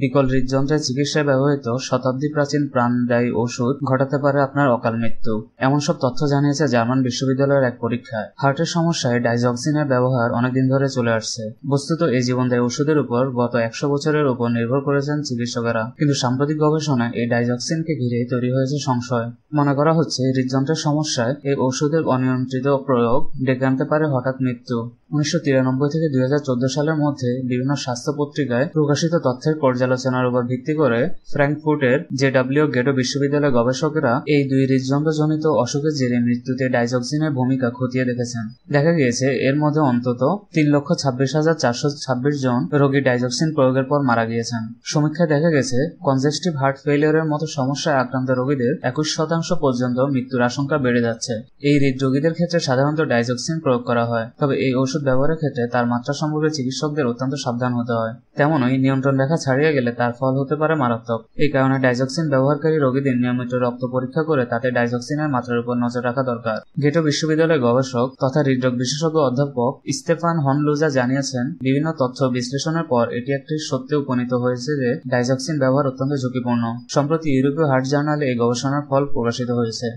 বিকল হৃদযন্ত্রের চিকিৎসায় ব্যবহৃত শতাব্দী প্রাচীন প্রাণদায়ী ওষুধ ঘটাতে পারে আপনার অকাল মৃত্যু। এমন সব তথ্য জানিয়েছে জার্মান বিশ্ববিদ্যালয়ের এক পরীক্ষায়। হার্টের সমস্যায় ডাইজক্সিনের ব্যবহার অনেকদিন ধরে চলে আসছে। বস্তুত এই জীবনদায়ী ওষুধের উপর গত 100 বছরের উপর নির্ভর করেছেন চিকিৎসকেরা, কিন্তু সাম্প্রতিক গবেষণায় এই ডাইজক্সিনকে ঘিরে তৈরি হয়েছে সংশয়। মনে করা হচ্ছে হৃদযন্ত্রের সমস্যায় এই ওষুধের অনিয়ন্ত্রিত প্রয়োগ ডেকে আনতে পারে হঠাৎ মৃত্যু। 1993 থেকে 2014 সালের মধ্যে বিভিন্ন স্বাস্থ্য পত্রিকায় প্রকাশিত তথ্যের পর্যালোচনার উপর ভিত্তি করে ফ্র্যাঙ্কফুর্টের জেডব্লিউ গেটো বিশ্ববিদ্যালয়ের গবেষকেরা এই দুই হৃদযন্ত্রজনিত অসুখের জেরে মৃত্যুতে ডাইজক্সিনের ভূমিকা খতিয়ে দেখেছেন। দেখা গিয়েছে এর মধ্যে অন্তত 3,26,426 জন রোগী ডাইজক্সিন প্রয়োগের পর মারা গিয়েছেন। সমীক্ষায় দেখা গেছে কনজেস্টিভ হার্ট ফেইলিয়রের মতো সমস্যায় আক্রান্ত রোগীদের 21% পর্যন্ত মৃত্যুর আশঙ্কা বেড়ে যাচ্ছে। এই হৃদরোগীদের ক্ষেত্রে সাধারণত ডাইজক্সিন প্রয়োগ করা হয়, তবে এই ওষুধ ব্যবহারের ক্ষেত্রে তার মাত্রা সম্পর্কে চিকিৎসকদের অত্যন্ত সাবধান হতে হয়। তেমনই নিয়ন্ত্রণ রেখা ছাড়িয়ে গেলে তার ফল হতে পারে মারাত্মক। এই কারণে ডাইজক্সিন ব্যবহারকারী রোগীদের নিয়মিত রক্ত পরীক্ষা করে তাতে ডাইজক্সিনের মাত্রার উপর নজর রাখা দরকার। গেটো বিশ্ববিদ্যালয়ের গবেষক তথা হৃদরোগ বিশেষজ্ঞ অধ্যাপক স্টেফান হর্নলুজা জানিয়েছেন, বিভিন্ন তথ্য বিশ্লেষণের পর এটি একটি সত্যে উপনীত হয়েছে যে ডাইজক্সিন ব্যবহার অত্যন্ত ঝুঁকিপূর্ণ। সম্প্রতি ইউরোপীয় হার্ট জার্নালে এই গবেষণার ফল প্রকাশিত হয়েছে।